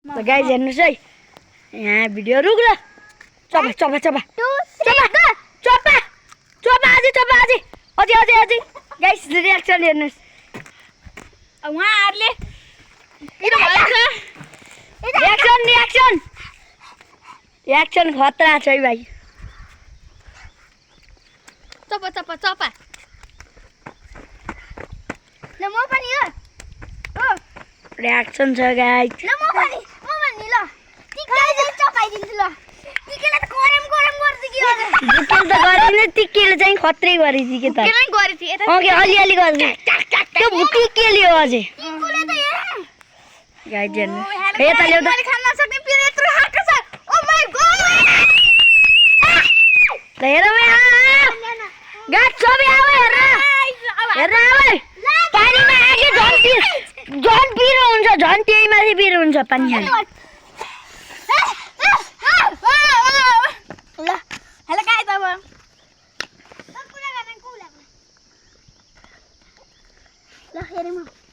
ल गाइज हेर्नुहोस् है यहाँ भिडियो रुक ल चपा चपा चपा चपा चपा चपा अझै चपा अझै अझै अझै अझै गाइस रियाक्सन हेर्नुहोस् उहाँहरूले रियाक्सन रियाक्सन रियाक्सन खतरा छ है भाइ चपा चपा चपा ल म पनि हो रियाक्सन छ गाइस ल म पनि नि ल टिकेले चाहिँ चपाइदिन्छु ल टिकेले त गरम गरम गर्छ कि अझै टिकेले त गरेन टिकेले चाहिँ खत्रै गरेछ के त टिकेले गरेछ यता ओके अलि गर्छ त्यो टिकेले हो अझै टिकुले त यहाँ गाइस हेर्नुहोस् यता ल्याउ त मैले खान नसक्ने पिरो यत्रो हार्को छ ओ माय गॉड ल हेर गाइस सबै आऊ हेर हेर आऊ पानीमा आगे झन् पिरो हुन्छ झन् त्यही माथि पिरो हुन्छ पानी हाल्नु ल हेलो गाइस अब ल हेरौँ